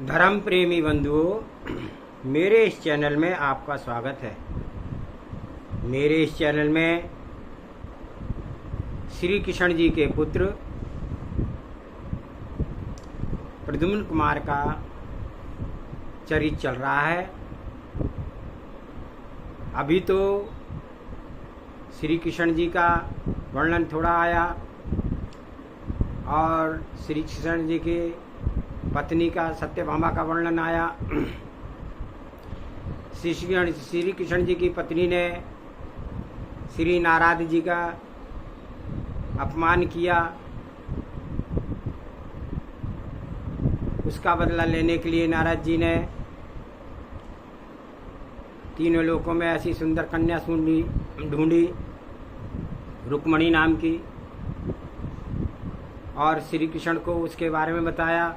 धर्म प्रेमी बंधुओं, मेरे इस चैनल में आपका स्वागत है। मेरे इस चैनल में श्री कृष्ण जी के पुत्र प्रद्युम्न कुमार का चरित्र चल रहा है। अभी तो श्री कृष्ण जी का वर्णन थोड़ा आया और श्री कृष्ण जी के पत्नी का सत्यभामा का वर्णन आया। श्री कृष्ण जी की पत्नी ने श्री नारद जी का अपमान किया, उसका बदला लेने के लिए नारद जी ने तीनों लोकों में ऐसी सुंदर कन्या ढूंढी रुक्मणी नाम की, और श्री कृष्ण को उसके बारे में बताया।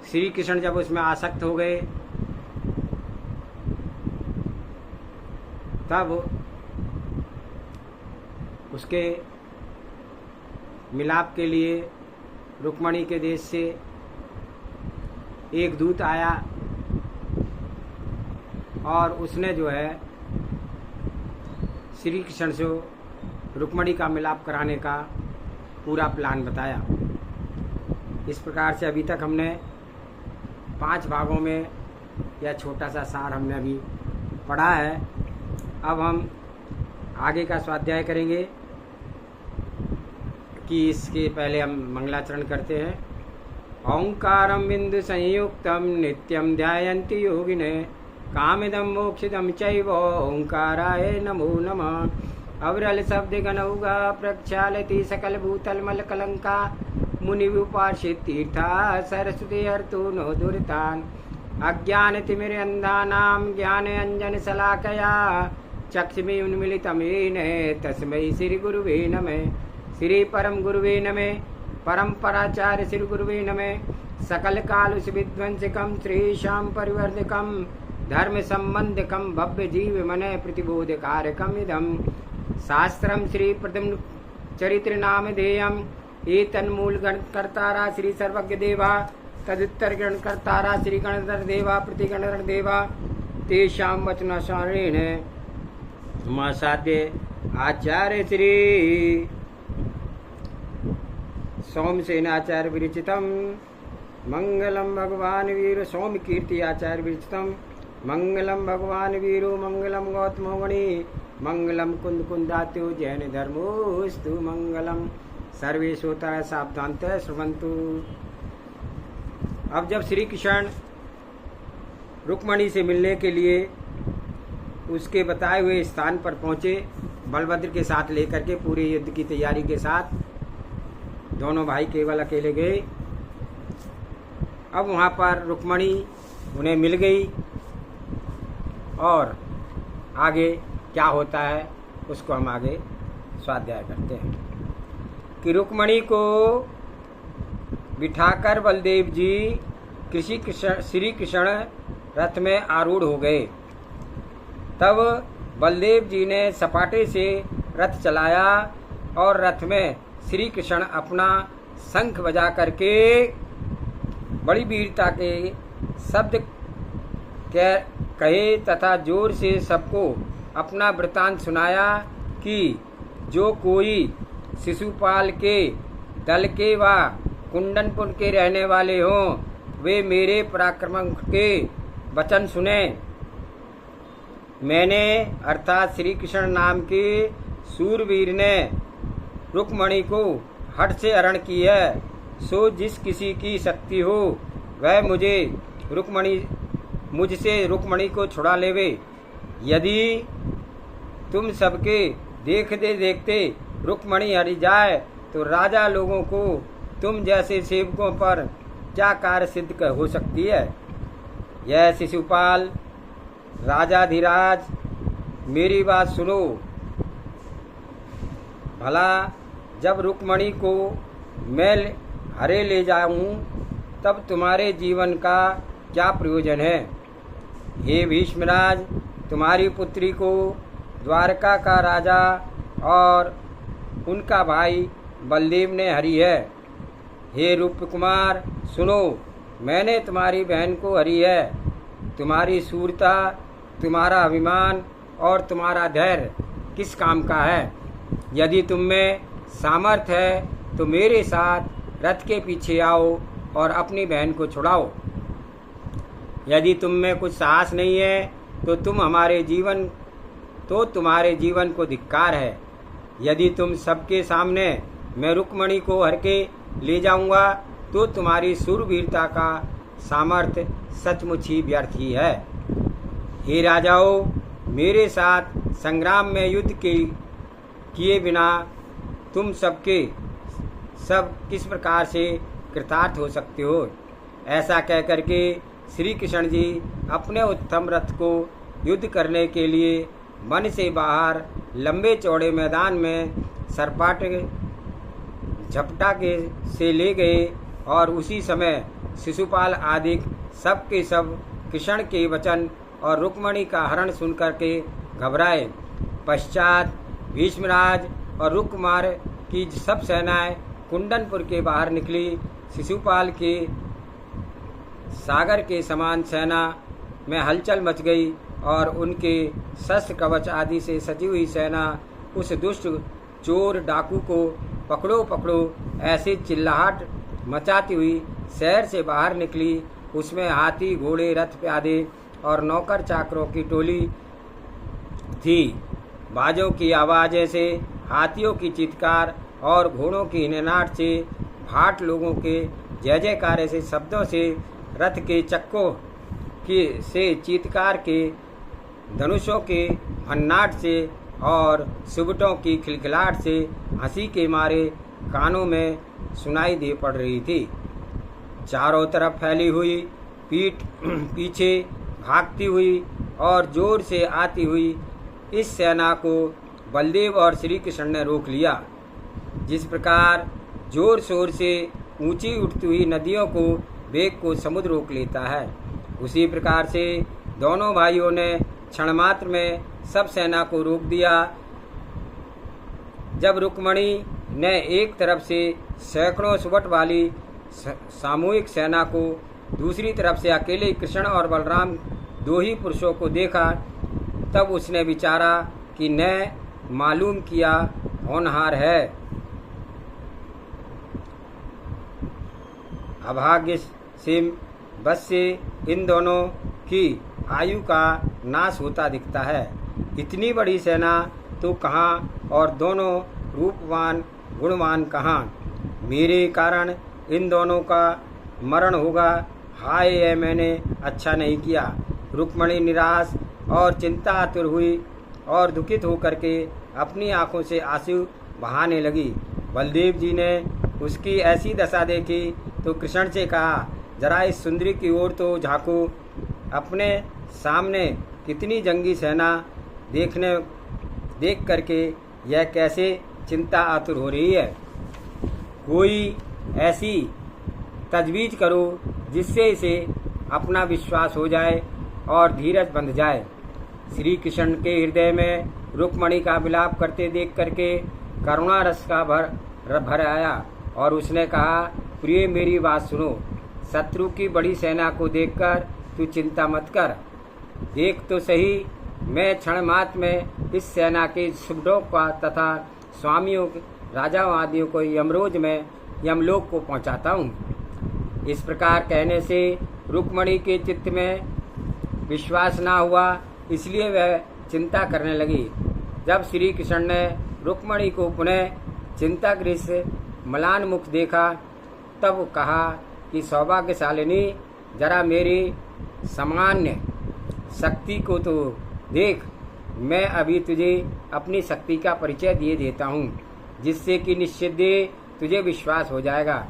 श्री कृष्ण जब उसमें आसक्त हो गए तब उसके मिलाप के लिए रुक्मणी के देश से एक दूत आया और उसने जो है श्री कृष्ण से रुक्मणी का मिलाप कराने का पूरा प्लान बताया। इस प्रकार से अभी तक हमने 5 भागों में यह छोटा सा सार हमने अभी पढ़ा है। अब हम आगे का स्वाध्याय करेंगे कि इसके पहले हम मंगलाचरण करते हैं। ओंकारं बिंदु संयुक्तम नित्यम ध्यायन्ति योगिने कामिदं मोक्षिदं चैव ओंकाराय नमो नमः। अविरल शब्द गणौगा प्रक्षालति सकल भूतल मल कलंका मुनि उपासित तीर्था सरस्वती हर्तु नो दुरितान् अज्ञान तिमिर अंधानां ज्ञान अंजन शलाकया चक्षुषे उन्मीलितं येन तस्मै श्री गुरुवे नमः। श्री परम गुरुवे नमः। परम्पराचार्य श्री गुरुवे नमः। सकल काल विध्वंसकं श्रीशां परिवर्धकं धर्म संबंधकं भव्य जीव मन प्रतिबोधकारकम् इदं शास्त्रं श्री प्रद्युम्न चरित्र नामधेयम्। एतन्मूल गणकर्तारा श्री सर्वज्ञ देवा तदुत्तर गणकर्तारा श्री गणधर देवा प्रतिगणधर देवा तेषां वचनानुसारेण साध्य आचार्य श्री सोमसेनाचार्य विरचितं मंगलम भगवान वीर सोम कीर्ति आचार्य विरचितं मंगलम भगवान वीरो मंगलम गौतमो गणी मंगलम कुंद कुंदात्यो जैन धर्मोस्तु मंगलम सर्वे श्रोता सावधानतः श्रवन्तु। अब जब श्री कृष्ण रुक्मणी से मिलने के लिए उसके बताए हुए स्थान पर पहुंचे, बलभद्र के साथ लेकर के पूरे युद्ध की तैयारी के साथ दोनों भाई केवल अकेले गए। अब वहां पर रुक्मणी उन्हें मिल गई और आगे क्या होता है उसको हम आगे स्वाध्याय करते हैं कि रुक्मणी को बिठाकर बलदेव जी श्री कृष्ण रथ में आरूढ़ हो गए। तब बलदेव जी ने सपाटे से रथ चलाया और रथ में श्री कृष्ण अपना शंख बजा करके बड़ी वीरता के शब्द कहे तथा जोर से सबको अपना वृतांत सुनाया कि जो कोई शिशुपाल के दल के व कुंडनपुर के रहने वाले हों वे मेरे पराक्रम के वचन सुने। मैंने अर्थात श्री कृष्ण नाम के सूरवीर ने रुक्मणी को हठ से हरण की है। सो जिस किसी की शक्ति हो वह मुझसे रुक्मणी को छुड़ा लेवे। यदि तुम सबके देखते रुक्मणी हरि जाए तो राजा लोगों को तुम जैसे सेवकों पर क्या कार्य सिद्ध हो सकती है। यह शिशुपाल राजाधिराज मेरी बात सुनो। भला जब रुक्मणी को मैं हरे ले जाऊं तब तुम्हारे जीवन का क्या प्रयोजन है। हे भीष्मराज, तुम्हारी पुत्री को द्वारका का राजा और उनका भाई बलदेव ने हरी है। हे रूप कुमार सुनो, मैंने तुम्हारी बहन को हरी है। तुम्हारी शूरता, तुम्हारा अभिमान और तुम्हारा धैर्य किस काम का है? यदि तुम में सामर्थ्य है तो मेरे साथ रथ के पीछे आओ और अपनी बहन को छुड़ाओ। यदि तुम में कुछ साहस नहीं है तो तुम्हारे जीवन को धिक्कार है। यदि तुम सबके सामने मैं रुक्मणी को हर के ले जाऊंगा तो तुम्हारी शूरवीरता का सामर्थ्य सचमुच ही व्यर्थ ही है। हे राजाओं, मेरे साथ संग्राम में युद्ध किए बिना तुम सब किस प्रकार से कृतार्थ हो सकते हो? ऐसा कहकर के श्री कृष्ण जी अपने उत्तम रथ को युद्ध करने के लिए वन से बाहर लंबे चौड़े मैदान में सरपाट झपटा के से ले गए और उसी समय शिशुपाल आदि सब के सब कृष्ण के वचन और रुक्मणी का हरण सुनकर के घबराए। पश्चात भीष्मराज और रुक्मार की सब सेनाएं कुंडनपुर के बाहर निकली। शिशुपाल के सागर के समान सेना में हलचल मच गई और उनके शस्त्र कवच आदि से सजी हुई सेना उस दुष्ट चोर डाकू को पकड़ो पकड़ो ऐसी चिल्लाहट मचाती हुई शहर से बाहर निकली। उसमें हाथी, घोड़े, रथ प्यादे और नौकर चाकरों की टोली थी। बाजों की आवाज़ें से, हाथियों की चीत्कार और घोड़ों की निनाट से, भाट लोगों के जय जयकारे से, शब्दों से, रथ के चक्कों से, चीत्कार के, धनुषों के भन्नाट से और सुबटों की खिलखिलाहट से हंसी के मारे कानों में सुनाई दे पड़ रही थी। चारों तरफ फैली हुई पीठ पीछे भागती हुई और जोर से आती हुई इस सेना को बलदेव और श्री कृष्ण ने रोक लिया। जिस प्रकार जोर शोर से ऊंची उठती हुई नदियों को वेग को समुद्र रोक लेता है, उसी प्रकार से दोनों भाइयों ने क्षण मात्र में सब सेना को रोक दिया। जब रुक्मणी ने एक तरफ से सैकड़ों सुबट वाली सामूहिक सेना को, दूसरी तरफ से अकेले कृष्ण और बलराम दो ही पुरुषों को देखा, तब उसने विचारा कि न मालूम किया होनहार है। अभाग्य से बस से इन दोनों की आयु का नाश होता दिखता है। इतनी बड़ी सेना तो कहाँ और दोनों रूपवान गुणवान कहाँ। मेरे कारण इन दोनों का मरण होगा। हाय, ये मैंने अच्छा नहीं किया। रुक्मणी निराश और चिंतातुर हुई और दुखित होकर के अपनी आंखों से आंसू बहाने लगी। बलदेव जी ने उसकी ऐसी दशा देखी तो कृष्ण से कहा, जरा इस सुंदरी की ओर तो झांको। अपने सामने कितनी जंगी सेना देख करके यह कैसे चिंता आतुर हो रही है। कोई ऐसी तजवीज करो जिससे इसे अपना विश्वास हो जाए और धीरज बंध जाए। श्री कृष्ण के हृदय में रुक्मणी का विलाप करते देख करके करुणा रस का भर आया और उसने कहा, प्रिय मेरी बात सुनो। शत्रु की बड़ी सेना को देखकर तू चिंता मत कर। देख तो सही, मैं क्षण मात्र में इस सेना के सुबडों का तथा स्वामियों राजाओं आदियों को यमलोक को पहुंचाता हूँ। इस प्रकार कहने से रुक्मणी के चित्त में विश्वास ना हुआ, इसलिए वह चिंता करने लगी। जब श्री कृष्ण ने रुक्मणी को पुनः चिंताग्रस्त मलान मुख देखा, तब कहा कि सौभाग्यशालिनी, जरा मेरी सामान्य शक्ति को तो देख। मैं अभी तुझे अपनी शक्ति का परिचय दिए देता हूँ, जिससे कि निश्चित तुझे विश्वास हो जाएगा।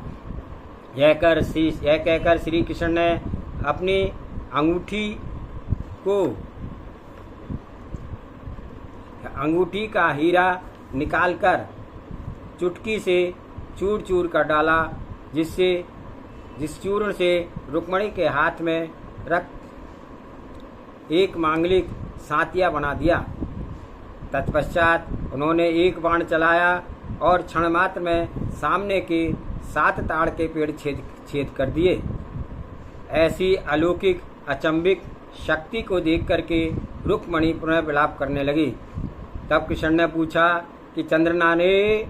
यह कहकर श्री कृष्ण ने अपनी अंगूठी का हीरा निकालकर चुटकी से चूर चूर कर डाला, जिस चूर्ण से रुक्मणी के हाथ में रख एक मांगलिक सातिया बना दिया। तत्पश्चात उन्होंने एक बाण चलाया और क्षण मात्र में सामने के 7 ताड़ के पेड़ छेद कर दिए। ऐसी अलौकिक अचंबिक शक्ति को देख करके रुक्मणी पुनः विलाप करने लगी। तब कृष्ण ने पूछा कि चंद्रनाने,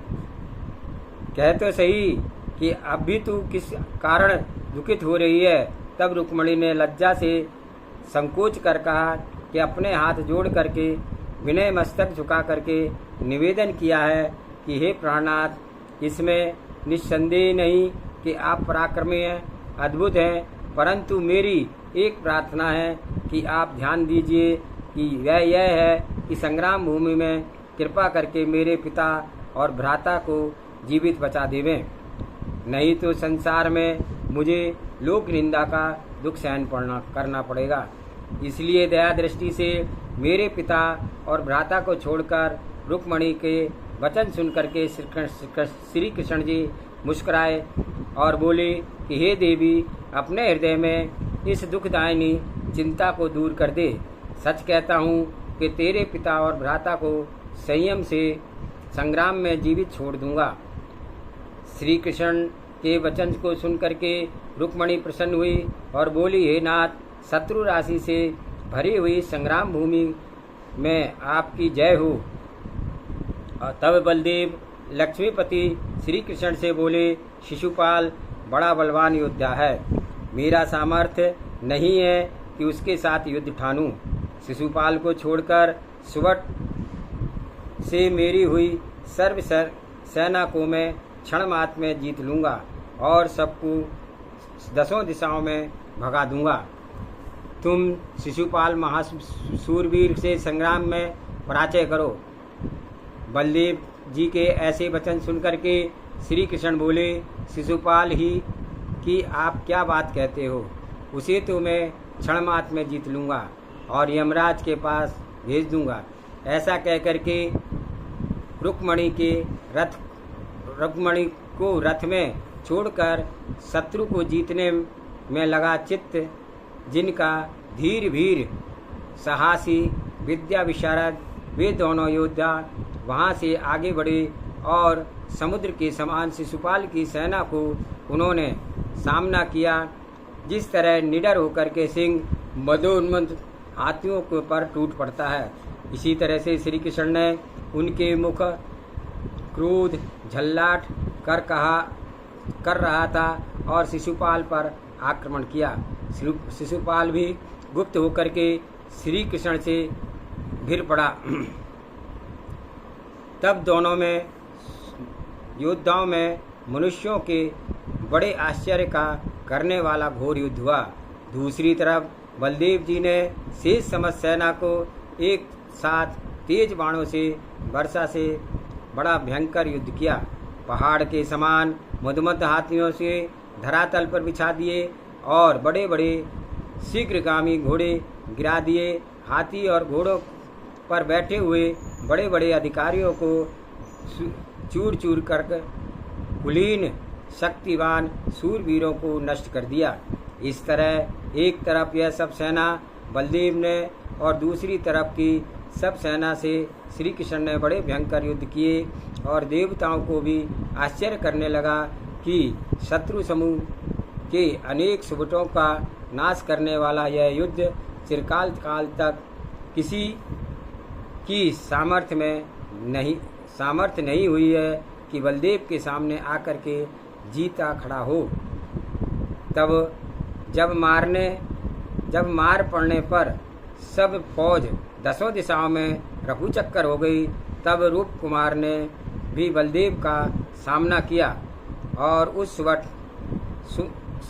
कह तो सही कि अब भी तू किस कारण दुखित हो रही है। तब रुक्मणी ने लज्जा से संकोच कर कहा कि अपने हाथ जोड़ करके विनय मस्तक झुका करके निवेदन किया है कि हे प्राणनाथ, इसमें निस्संदेह नहीं कि आप पराक्रमी हैं, अद्भुत हैं, परंतु मेरी एक प्रार्थना है कि आप ध्यान दीजिए कि वह यह है कि संग्राम भूमि में कृपा करके मेरे पिता और भ्राता को जीवित बचा देवें, नहीं तो संसार में मुझे लोक निंदा का दुख सहन करना पड़ेगा। इसलिए दया दृष्टि से मेरे पिता और भ्राता को छोड़कर रुक्मणी के वचन सुनकर के श्री कृष्ण जी मुस्कुराए और बोले कि हे देवी, अपने हृदय में इस दुखदायिनी चिंता को दूर कर दे। सच कहता हूँ कि तेरे पिता और भ्राता को संयम से संग्राम में जीवित छोड़ दूंगा। श्री कृष्ण के वचन को सुनकर के रुक्मणी प्रसन्न हुई और बोली, हे नाथ, शत्रु राशि से भरी हुई संग्राम भूमि में आपकी जय हो। तब बलदेव लक्ष्मीपति श्री कृष्ण से बोले, शिशुपाल बड़ा बलवान योद्धा है, मेरा सामर्थ्य नहीं है कि उसके साथ युद्ध ठानूं। शिशुपाल को छोड़कर सुवट से मेरी हुई सर्व सेना को मैं क्षण मात्र में जीत लूंगा और सबको 10 दिशाओं में भगा दूंगा। तुम शिशुपाल महाशूरवीर से संग्राम में पराजय करो। बलदेव जी के ऐसे वचन सुनकर के श्री कृष्ण बोले, शिशुपाल ही कि आप क्या बात कहते हो, उसे तो मैं क्षण मात्र में जीत लूँगा और यमराज के पास भेज दूँगा। ऐसा कह करके रुक्मणी को रथ में छोड़कर शत्रु को जीतने में लगा चित्त, जिनका धीर वीर साहसी विद्या विशारद वे दोनों योद्धा वहां से आगे बढ़े और समुद्र के समान शिशुपाल की सेना को उन्होंने सामना किया। जिस तरह निडर होकर के सिंह मदोन्मत्त हाथियों के पर टूट पड़ता है, इसी तरह से श्री कृष्ण ने उनके मुख क्रोध झल्लाट कर रहा था और शिशुपाल पर आक्रमण किया। शिशुपाल भी गुप्त होकर के श्री कृष्ण से घिर पड़ा। तब दोनों में योद्धाओं में मनुष्यों के बड़े आश्चर्य का करने वाला घोर युद्ध हुआ। दूसरी तरफ बलदेव जी ने शेष समस्त सेना को एक साथ तेज बाणों से वर्षा से बड़ा भयंकर युद्ध किया। पहाड़ के समान मदमद हाथियों से धरातल पर बिछा दिए और बड़े बड़े शीघ्रगामी घोड़े गिरा दिए। हाथी और घोड़ों पर बैठे हुए बड़े बड़े अधिकारियों को चूर चूर कर कुलीन शक्तिवान सूरवीरों को नष्ट कर दिया। इस तरह एक तरफ यह सब सेना बलदेव ने और दूसरी तरफ की सब सेना से श्री कृष्ण ने बड़े भयंकर युद्ध किए और देवताओं को भी आश्चर्य करने लगा कि शत्रु समूह के अनेक सुबटों का नाश करने वाला यह युद्ध चिरकाल काल तक किसी की सामर्थ्य नहीं हुई है कि बलदेव के सामने आकर के जीता खड़ा हो। तब जब मार पड़ने पर सब फौज 10 दिशाओं में रफू चक्कर हो गई, तब रूप कुमार ने भी बलदेव का सामना किया और उस वट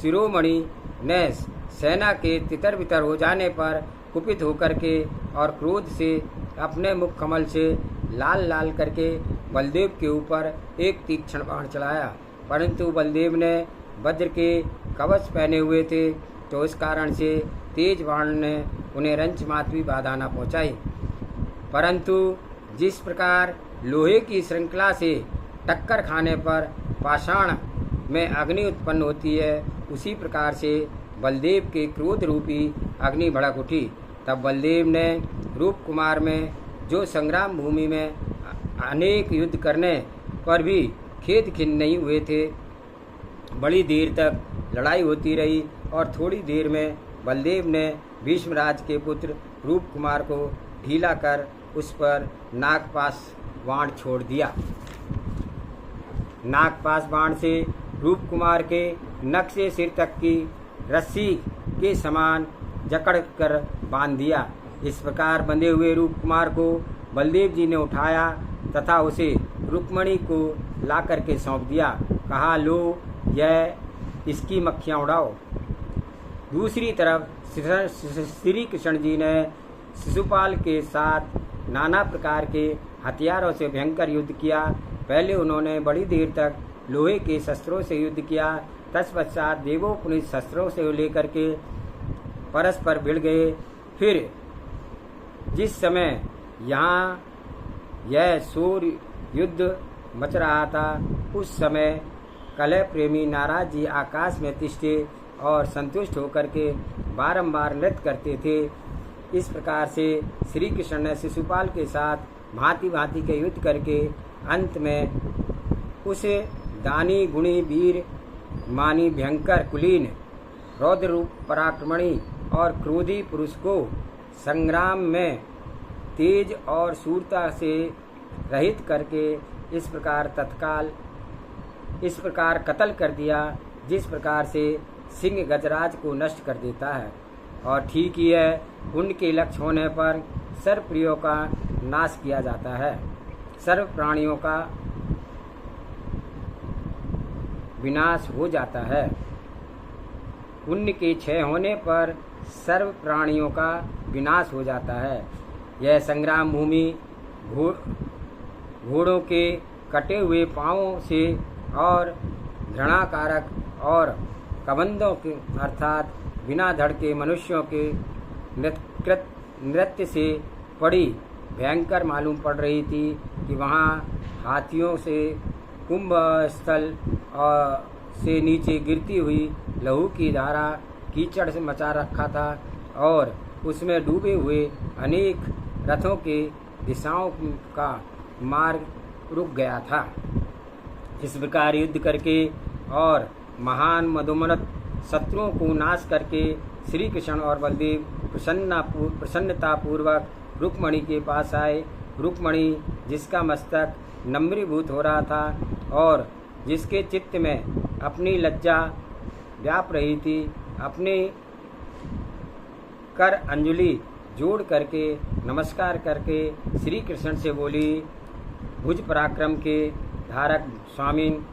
शिरोमणि ने सेना के तितर बितर हो जाने पर कुपित होकर के और क्रोध से अपने मुख कमल से लाल लाल करके बलदेव के ऊपर एक तीक्ष्ण बाण चलाया, परंतु बलदेव ने वज्र के कवच पहने हुए थे, तो इस कारण से तेज बाण ने उन्हें रंच मात्र भी बाधा न पहुँचाई। परंतु जिस प्रकार लोहे की श्रृंखला से टक्कर खाने पर पाषाण में अग्नि उत्पन्न होती है, उसी प्रकार से बलदेव के क्रोध रूपी अग्नि भड़क उठी। तब बलदेव ने रूप कुमार में जो संग्राम भूमि में अनेक युद्ध करने पर भी खेद खिन्न नहीं हुए थे, बड़ी देर तक लड़ाई होती रही और थोड़ी देर में बलदेव ने भीष्मराज के पुत्र रूप कुमार को ढीला कर उस पर नागपाश बाण छोड़ दिया। नागपाश बाण से रूप कुमार के नख से सिर तक की रस्सी के समान जकड़ कर बांध दिया। इस प्रकार बंधे हुए रूप कुमार को बलदेव जी ने उठाया तथा उसे रुक्मणी को ला करके सौंप दिया। कहा, लो यह इसकी मक्खियाँ उड़ाओ। दूसरी तरफ श्री कृष्ण जी ने शिशुपाल के साथ नाना प्रकार के हथियारों से भयंकर युद्ध किया। पहले उन्होंने बड़ी देर तक लोहे के शस्त्रों से युद्ध किया। तत्पश्चात देवोपनित शस्त्रों से लेकर के परस्पर भिड़ गए। फिर जिस समय यहाँ यह शूर युद्ध मच रहा था, उस समय कलह प्रेमी नाराज जी आकाश में तिष्ठे और संतुष्ट होकर के बारंबार नृत्य करते थे। इस प्रकार से श्री कृष्ण ने शिशुपाल के साथ भांति भांति के युद्ध करके अंत में उस दानी गुणी वीर मानी भयंकर कुलीन रौद्र रूप पराक्रमणी और क्रोधी पुरुष को संग्राम में तेज और शूरता से रहित करके इस प्रकार कत्ल कर दिया, जिस प्रकार से सिंह गजराज को नष्ट कर देता है। और ठीक ही है, उनके लक्ष्य होने पर सर्व प्रियों का नाश किया जाता है, सर्व प्राणियों का विनाश हो जाता है। उनके क्षय होने पर सर्व प्राणियों का विनाश हो जाता है। यह संग्राम भूमि घोड़ों के कटे हुए पांवों से और घृणाकारक और कबंधों के अर्थात बिना धड़ के मनुष्यों के नृत्य से बड़ी भयंकर मालूम पड़ रही थी कि वहाँ हाथियों से कुंभ स्थल से नीचे गिरती हुई लहू की धारा कीचड़ से मचा रखा था और उसमें डूबे हुए अनेक रथों के दिशाओं का मार्ग रुक गया था। इस प्रकार युद्ध करके और महान मधुमनत शत्रुओं को नाश करके श्री कृष्ण और बलदेव प्रसन्नतापूर्वक रुक्मणी के पास आए। रुक्मणी जिसका मस्तक नम्रीभूत हो रहा था और जिसके चित्त में अपनी लज्जा व्याप रही थी, अपने कर अंजलि जोड़ करके नमस्कार करके श्री कृष्ण से बोली, भुज पराक्रम के धारक स्वामिन,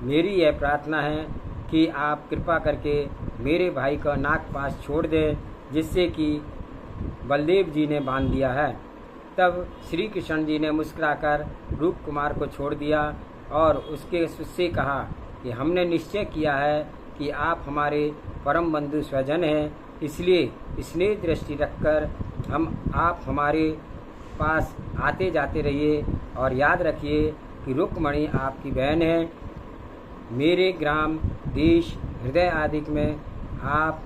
मेरी यह प्रार्थना है कि आप कृपा करके मेरे भाई का नागपाश छोड़ दें, जिससे कि बलदेव जी ने बांध दिया है। तब श्री कृष्ण जी ने मुस्कुराकर रूप कुमार को छोड़ दिया और उससे कहा कि हमने निश्चय किया है कि आप हमारे परम बंधु स्वजन हैं, इसलिए स्नेह दृष्टि रखकर आप हमारे पास आते जाते रहिए और याद रखिए कि रुक्मणी आपकी बहन है। मेरे ग्राम देश हृदय आदि में आप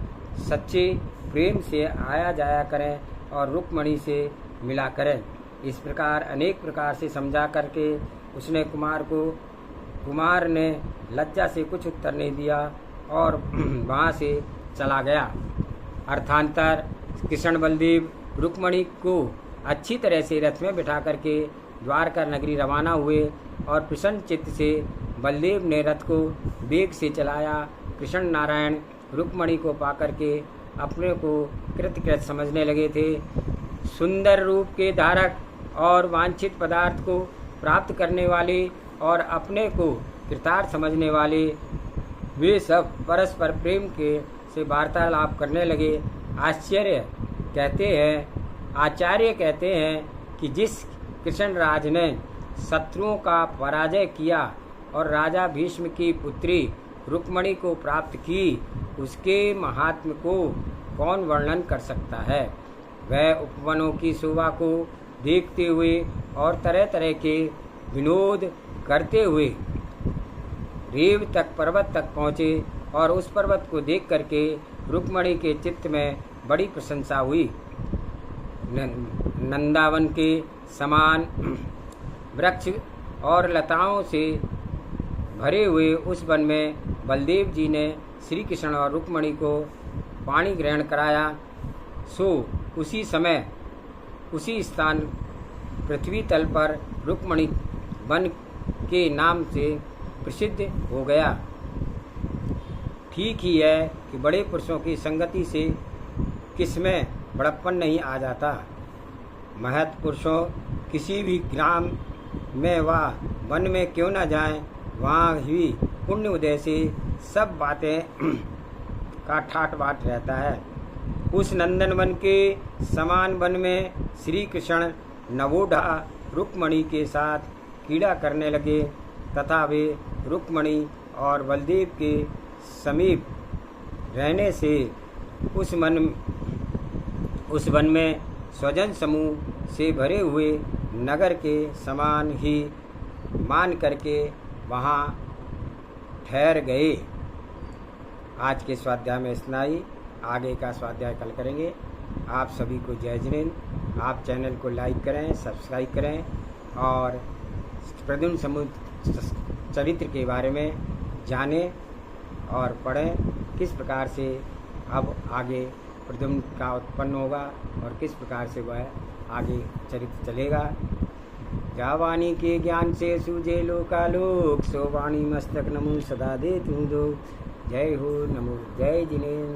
सच्चे प्रेम से आया जाया करें और रुक्मणी से मिला करें। इस प्रकार अनेक प्रकार से समझा करके उसने कुमार ने लज्जा से कुछ उत्तर नहीं दिया और वहाँ से चला गया। अर्थांतर कृष्ण बलदेव रुक्मणी को अच्छी तरह से रथ में बिठा करके द्वारका नगरी रवाना हुए और प्रसन्न चित्त से बलदेव ने रथ को वेग से चलाया। कृष्ण नारायण रुक्मणी को पाकर के अपने को कृतकृत समझने लगे थे। सुंदर रूप के धारक और वांछित पदार्थ को प्राप्त करने वाले और अपने को कृतार्थ समझने वाले वे सब परस्पर प्रेम के से वार्तालाप करने लगे। आचार्य कहते हैं कि जिस कृष्णराज ने शत्रुओं का पराजय किया और राजा भीष्म की पुत्री रुक्मणी को प्राप्त की, उसके महात्म्य को कौन वर्णन कर सकता है। वह उपवनों की शोभा को देखते हुए और तरह तरह के विनोद करते हुए रेव तक पर्वत तक पहुँचे और उस पर्वत को देख करके रुक्मणी के चित्त में बड़ी प्रशंसा हुई। नंदावन के समान वृक्ष और लताओं से भरे हुए उस वन में बलदेव जी ने श्री कृष्ण और रुक्मणी को पानी ग्रहण कराया। सो उसी समय उसी स्थान पृथ्वी तल पर रुक्मणी वन के नाम से प्रसिद्ध हो गया। ठीक ही है कि बड़े पुरुषों की संगति से किसमें बड़प्पन नहीं आ जाता। महत पुरुषों किसी भी ग्राम में व वन में क्यों न जाएं, वहाँ ही पुण्य उदय से सब बातें का ठाट बाट रहता है। उस नंदन वन के समान वन में श्री कृष्ण नवोढ़ा रुक्मणी के साथ क्रीड़ा करने लगे तथा वे रुक्मणी और बलदेव के समीप रहने से उस वन में स्वजन समूह से भरे हुए नगर के समान ही मान करके वहाँ ठहर गए। आज के स्वाध्याय में इतना ही, आगे का स्वाध्याय कल करेंगे। आप सभी को जय जिनेन्द्र। आप चैनल को लाइक करें, सब्सक्राइब करें और प्रद्युम्न समूह चरित्र के बारे में जानें और पढ़ें, किस प्रकार से अब आगे प्रद्युम्न का उत्पन्न होगा और किस प्रकार से वह आगे चरित्र चलेगा। जा वाणी के ज्ञान से सूझे लोकालोक, सो वाणी मस्तक नमो सदा दे तू दो। जय हो, नमो, जय जिनेन्द्र।